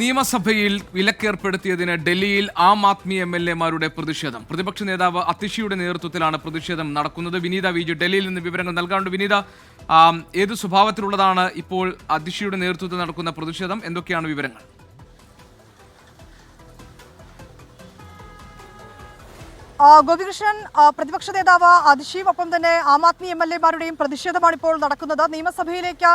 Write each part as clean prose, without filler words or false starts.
നിയമസഭയിൽ വിലക്കേർപ്പെടുത്തിയതിന് ഡൽഹിയിൽ ആം ആദ്മി എംഎൽഎമാരുടെ പ്രതിഷേധം. പ്രതിപക്ഷ നേതാവ് അതിഷിയുടെ നേതൃത്വത്തിലാണ് പ്രതിഷേധം നടക്കുന്നത്. വിനീത വി ജി ഡൽഹിയിൽ നിന്ന് വിവരങ്ങൾ നൽകാറുണ്ട്. വിനീത, ഏത് സ്വഭാവത്തിലുള്ളതാണ് ഇപ്പോൾ അതിഷിയുടെ നേതൃത്വത്തിൽ നടക്കുന്ന പ്രതിഷേധം? എന്തൊക്കെയാണ് വിവരങ്ങൾ? ഗോപികൃഷ്ണൻ, പ്രതിപക്ഷ നേതാവ് അതിഷിയും ഒപ്പം തന്നെ ആം ആദ്മി എംഎൽഎമാരുടെയും പ്രതിഷേധമാണ് ഇപ്പോൾ നടക്കുന്നത്. നിയമസഭയിലേക്ക്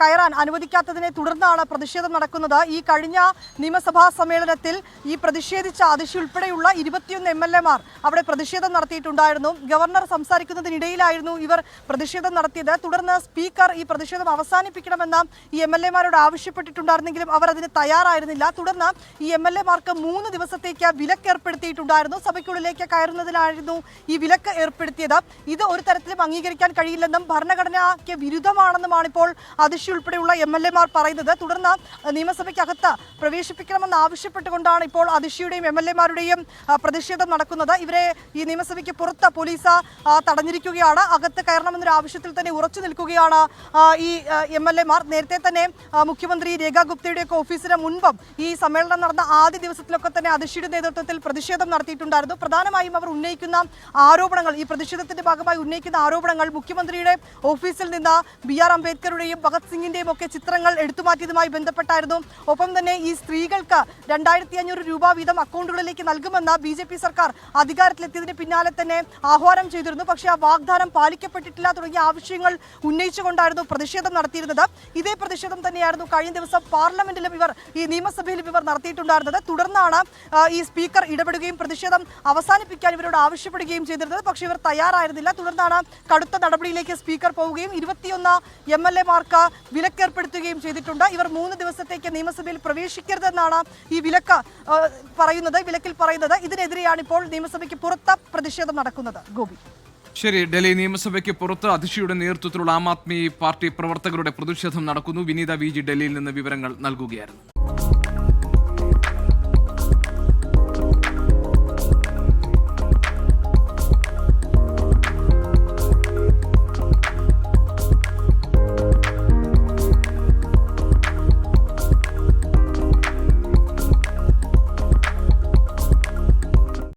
കയറാൻ അനുവദിക്കാത്തതിനെ തുടർന്നാണ് പ്രതിഷേധം നടക്കുന്നത്. ഈ കഴിഞ്ഞ നിയമസഭാ സമ്മേളനത്തിൽ ഈ പ്രതിഷേധിച്ച അതിഷി ഉൾപ്പെടെയുള്ള 21 എംഎൽഎമാർ അവിടെ പ്രതിഷേധം നടത്തിയിട്ടുണ്ടായിരുന്നു. ഗവർണർ സംസാരിക്കുന്നതിനിടയിലായിരുന്നു ഇവർ പ്രതിഷേധം നടത്തിയത്. തുടർന്ന് സ്പീക്കർ ഈ പ്രതിഷേധം അവസാനിപ്പിക്കണമെന്ന് ഈ എംഎൽഎമാരോട് ആവശ്യപ്പെട്ടിട്ടുണ്ടായിരുന്നെങ്കിലും അവർ അതിന് തയ്യാറായിരുന്നില്ല. തുടർന്ന് ഈ എംഎൽഎമാർക്ക് 3 ദിവസത്തേക്ക് വിലക്കേർപ്പെടുത്തിയിട്ടുണ്ടായിരുന്നു. സഭയ്ക്കുള്ളിലേക്ക് കയറുന്നതിനായിരുന്നു ഈ വിലക്ക് ഏർപ്പെടുത്തിയത്. ഇത് ഒരു തരത്തിലും അംഗീകരിക്കാൻ കഴിയില്ലെന്നും ഭരണഘടനയ്ക്ക് വിരുദ്ധമാണെന്നുമാണ് ഇപ്പോൾ അതിഷി ഉൾപ്പെടെയുള്ള എംഎൽഎമാർ പറയുന്നത്. തുടർന്ന് നിയമസഭയ്ക്കകത്ത് പ്രവേശിപ്പിക്കണമെന്ന് ആവശ്യപ്പെട്ടുകൊണ്ടാണ് ഇപ്പോൾ അതിഷിയുടെയും എംഎൽഎമാരുടെയും പ്രതിഷേധം നടക്കുന്നത്. ഇവരെ ഈ നിയമസഭയ്ക്ക് പുറത്ത് പോലീസ് തടഞ്ഞിരിക്കുകയാണ്. അകത്ത് കയറണമെന്നൊരു ആവശ്യത്തിൽ തന്നെ ഉറച്ചു നിൽക്കുകയാണ് ഈ എംഎൽഎമാർ. നേരത്തെ തന്നെ മുഖ്യമന്ത്രി രേഖാ ഗുപ്തയുടെയൊക്കെ ഓഫീസിന് മുൻപും ഈ സമ്മേളനം നടന്ന ആദ്യ ദിവസത്തിലൊക്കെ തന്നെ അതിഷിയുടെ നേതൃത്വത്തിൽ പ്രതിഷേധം നടത്തിയിട്ടുണ്ടായിരുന്നു. പ്രധാനമായും അവർ ഉന്നയിക്കുന്ന ആരോപണങ്ങൾ, ഈ പ്രതിഷേധത്തിന്റെ ഭാഗമായി ഉന്നയിക്കുന്ന ആരോപണങ്ങൾ മുഖ്യമന്ത്രിയുടെ ഓഫീസിൽ നിന്ന് BR അംബേദ്കറുടെയും ഭഗത് സിംഗിന്റെയും ഒക്കെ ചിത്രങ്ങൾ എടുത്തുമാറ്റിയതുമായി ബന്ധപ്പെട്ടായിരുന്നു. ഒപ്പം തന്നെ ഈ സ്ത്രീകൾക്ക് 2500 രൂപ വീതം അക്കൗണ്ടുകളിലേക്ക് നൽകുമെന്ന് BJP സർക്കാർ അധികാരത്തിലെത്തിയതിന് പിന്നാലെ തന്നെ ആഹ്വാനം ചെയ്തിരുന്നു. പക്ഷേ ആ വാഗ്ദാനം പാലിക്കപ്പെട്ടിട്ടില്ല തുടങ്ങിയ ആവശ്യങ്ങൾ ഉന്നയിച്ചുകൊണ്ടായിരുന്നു പ്രതിഷേധം നടത്തിയിരുന്നത്. ഇതേ പ്രതിഷേധം തന്നെയായിരുന്നു കഴിഞ്ഞ ദിവസം പാർലമെന്റിലും ഈ നിയമസഭയിലും ഇവർ നടത്തിയിട്ടുണ്ടായിരുന്നത്. തുടർന്നാണ് ഈ സ്പീക്കർ ഇടപെടുകയും പ്രതിഷേധം അവസാനിപ്പിക്കാൻ ഇവരോട് ആവശ്യപ്പെടുകയും ചെയ്തിരുന്നത്. പക്ഷേ ഇവർ തയ്യാറായിരുന്നില്ല. തുടർന്നാണ് കടുത്ത നടപടിയിലേക്ക് സ്പീക്കർ പോവുകയും 21 എംഎൽഎമാർക്ക് വിലക്കേർപ്പെടുത്തുകയും ചെയ്തിട്ടുണ്ട്. ഇവർ 3 ദിവസത്തേക്ക് നിയമസഭയിൽ പ്രവേശിക്കരുതെന്നാണ് ഈ വിലക്കിൽ പറയുന്നത്. ഇതിനെതിരെയാണ് ഇപ്പോൾ നിയമസഭയ്ക്ക് പുറത്ത് പ്രതിഷേധം നടക്കുന്നത്. ഗോപി, ശരി. ഡൽഹി നിയമസഭയ്ക്ക് പുറത്ത് അതിഷിയുടെ നേതൃത്വത്തിലുള്ള ആം ആദ്മി പാർട്ടി പ്രവർത്തകരുടെ പ്രതിഷേധം നടക്കുന്നു. വിനീത വി ജി ഡൽഹിയിൽ നിന്ന് വിവരങ്ങൾ നൽകുകയായിരുന്നു.